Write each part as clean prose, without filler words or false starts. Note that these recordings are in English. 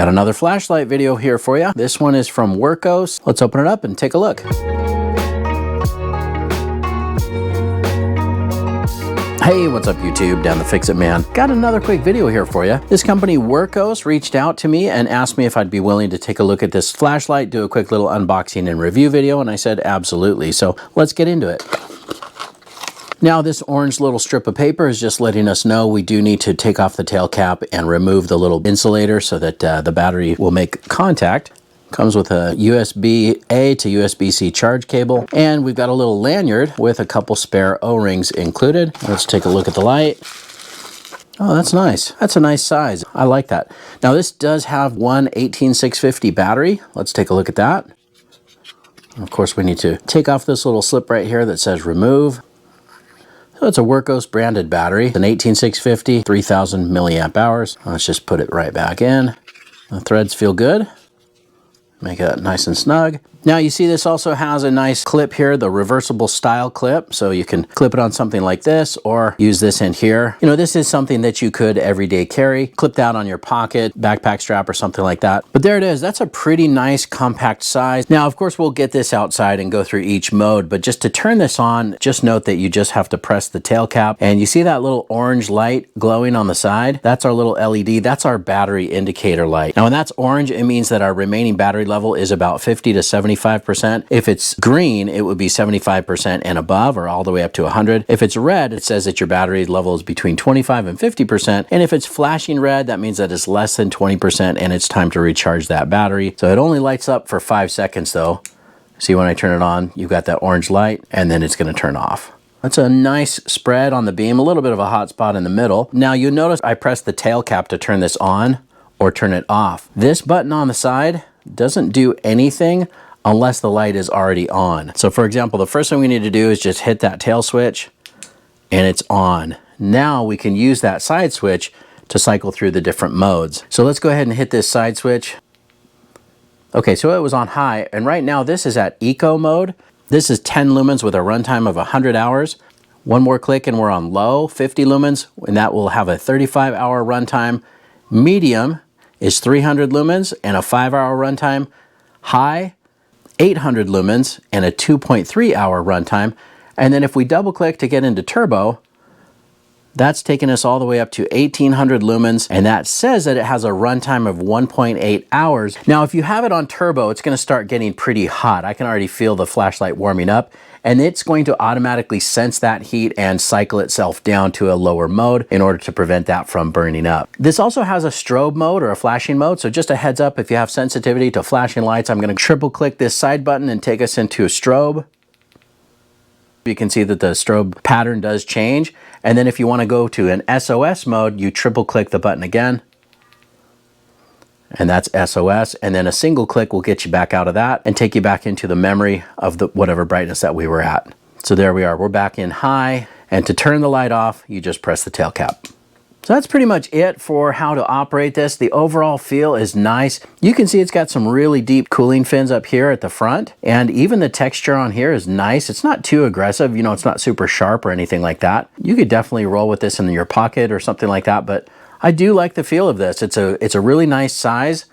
Got another flashlight video here for you. This one is from Wurkkos. Let's open it up and take a look. Hey, what's up YouTube? Dan the Fix-It Man. Got another quick video here for you. This company Wurkkos reached out to me and asked me if I'd be willing to take a look at this flashlight, do a quick little unboxing and review video, and I said absolutely. So let's get into it. Now this orange little strip of paper is just letting us know we do need to take off the tail cap and remove the little insulator so that the battery will make contact. Comes with a USB-A to USB-C charge cable, and we've got a little lanyard with a couple spare O-rings included. Let's take a look at the light. Oh, that's nice. That's a nice size. I like that. Now this does have one 18650 battery. Let's take a look at that. Of course, we need to take off this little slip right here that says remove. So it's a Wurkkos branded battery, an 18650, 3000 milliamp hours. Let's just put it right back in. The threads feel good. Make it nice and snug. Now you see this also has a nice clip here, the reversible style clip. So you can clip it on something like this or use this in here. You know, this is something that you could everyday carry. Clip that on your pocket, backpack strap or something like that. But there it is. That's a pretty nice compact size. Now, of course, we'll get this outside and go through each mode. But just to turn this on, just note that you just have to press the tail cap. And you see that little orange light glowing on the side? That's our little LED. That's our battery indicator light. Now, when that's orange, it means that our remaining battery level is about 50 to 75%. If it's green, it would be 75% and above, or all the way up to 100. If it's red, it says that your battery level is between 25 and 50%. And if it's flashing red, that means that it's less than 20% and it's time to recharge that battery. So it only lights up for 5 seconds though. See, when I turn it on, you've got that orange light and then it's going to turn off. That's a nice spread on the beam, a little bit of a hot spot in the middle. Now you notice I pressed the tail cap to turn this on or turn it off. This button on the side doesn't do anything unless the light is already on. So for example, the first thing we need to do is just hit that tail switch and it's on. Now we can use that side switch to cycle through the different modes. So let's go ahead and hit this side switch. Okay, so it was on high, and right now this is at eco mode. This is 10 lumens with a runtime of 100 hours. One more click and we're on low, 50 lumens, and that will have a 35-hour runtime. Medium is 300 lumens and a 5-hour runtime. High, 800 lumens and a 2.3 hour runtime. And then if we double click to get into turbo, that's taking us all the way up to 1800 lumens, and that says that it has a runtime of 1.8 hours. Now, if you have it on turbo, it's going to start getting pretty hot. I can already feel the flashlight warming up, and it's going to automatically sense that heat and cycle itself down to a lower mode in order to prevent that from burning up. This also has a strobe mode or a flashing mode, so just a heads up, if you have sensitivity to flashing lights, I'm going to triple click this side button and take us into a strobe. You can see that the strobe pattern does change. And then if you want to go to an SOS mode, you triple click the button again. And that's SOS. And then a single click will get you back out of that and take you back into the memory of the whatever brightness that we were at. So there we are. We're back in high. And to turn the light off, you just press the tail cap. So that's pretty much it for how to operate this. The overall feel is nice. You can see it's got some really deep cooling fins up here at the front, and even the texture on here is nice. It's not too aggressive, you know, it's not super sharp or anything like that. You could definitely roll with this in your pocket or something like that, but I do like the feel of this. It's a really nice size.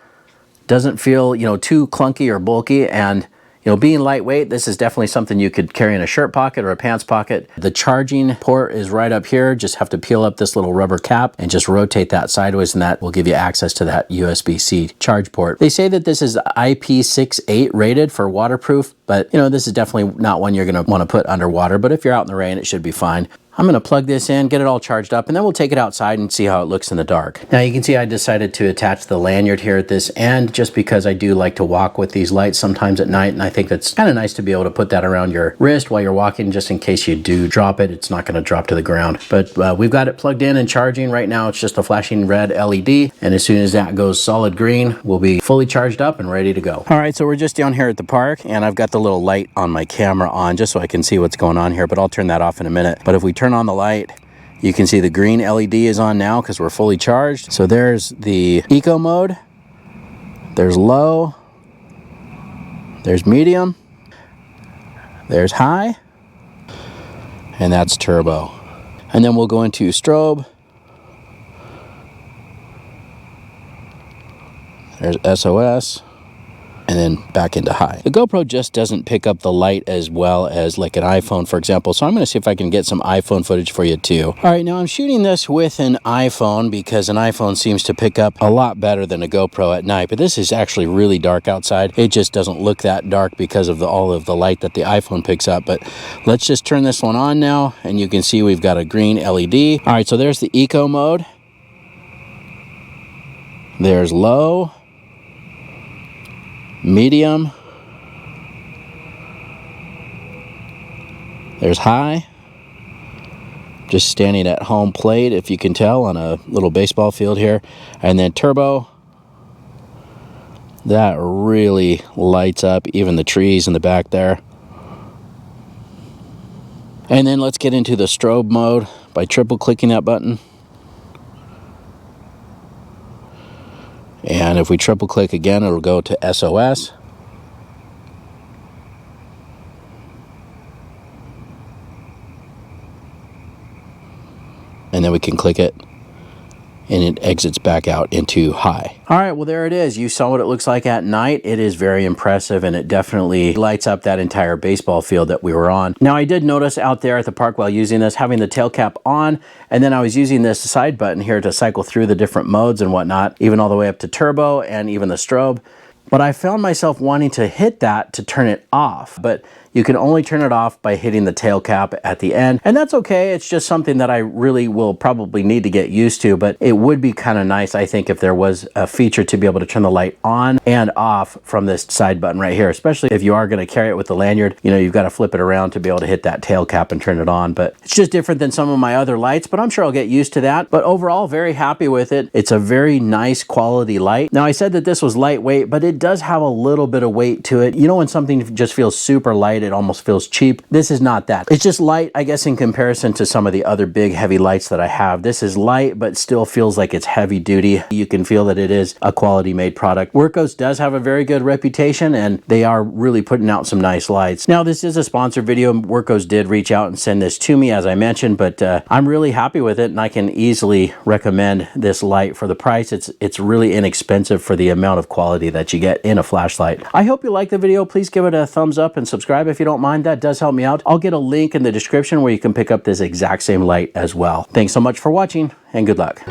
Doesn't feel, you know, too clunky or bulky, and you know, being lightweight, this is definitely something you could carry in a shirt pocket or a pants pocket. The charging port is right up here. Just have to peel up this little rubber cap and just rotate that sideways, and that will give you access to that USB-C charge port. They say that this is IP68 rated for waterproof, but you know, this is definitely not one you're gonna wanna put underwater, but if you're out in the rain, it should be fine. I'm going to plug this in, get it all charged up, and then we'll take it outside and see how it looks in the dark. Now you can see I decided to attach the lanyard here at this end just because I do like to walk with these lights sometimes at night, and I think it's kind of nice to be able to put that around your wrist while you're walking just in case you do drop it. It's not going to drop to the ground. But we've got it plugged in and charging. Right now it's just a flashing red LED, and as soon as that goes solid green, we'll be fully charged up and ready to go. All right, so we're just down here at the park, and I've got the little light on my camera on just so I can see what's going on here, but I'll turn that off in a minute. But if we turn on the light, you can see the green LED is on now because we're fully charged. So there's the eco mode, there's low, there's medium, there's high, and that's turbo. And then we'll go into strobe. There's SOS. And then back into high. The GoPro just doesn't pick up the light as well as like an iPhone, for example. So I'm going to see if I can get some iPhone footage for you too. All right, now I'm shooting this with an iPhone because an iPhone seems to pick up a lot better than a GoPro at night. But this is actually really dark outside. It just doesn't look that dark because of all of the light that the iPhone picks up. But let's just turn this one on now, and you can see we've got a green LED. All right, so there's the eco mode. There's low. Medium. There's high. Just standing at home plate, if you can tell, on a little baseball field here. And then turbo. That really lights up even the trees in the back there. And then let's get into the strobe mode by triple clicking that button. And if we triple click again, it'll go to SOS. And then we can click it, and it exits back out into high. All right, well, there it is. You saw what it looks like at night. It is very impressive, and it definitely lights up that entire baseball field that we were on. Now, I did notice out there at the park while using this, having the tail cap on, and then I was using this side button here to cycle through the different modes and whatnot, even all the way up to turbo and even the strobe. But I found myself wanting to hit that to turn it off. But you can only turn it off by hitting the tail cap at the end. And that's okay. It's just something that I really will probably need to get used to. But it would be kind of nice, I think, if there was a feature to be able to turn the light on and off from this side button right here. Especially if you are going to carry it with the lanyard. You know, you've got to flip it around to be able to hit that tail cap and turn it on. But it's just different than some of my other lights. But I'm sure I'll get used to that. But overall, very happy with it. It's a very nice quality light. Now, I said that this was lightweight, but it does have a little bit of weight to it. You know, when something just feels super light, it almost feels cheap. This is not that. It's just light, I guess, in comparison to some of the other big heavy lights that I have. This is light, but still feels like it's heavy duty. You can feel that it is a quality made product. Wurkkos does have a very good reputation, and they are really putting out some nice lights. Now, this is a sponsored video. Wurkkos did reach out and send this to me, as I mentioned, but I'm really happy with it, and I can easily recommend this light for the price. It's really inexpensive for the amount of quality that you get in a flashlight. I hope you like the video. Please give it a thumbs up and subscribe if you don't mind. That does help me out. I'll get a link in the description where you can pick up this exact same light as well. Thanks so much for watching, and good luck.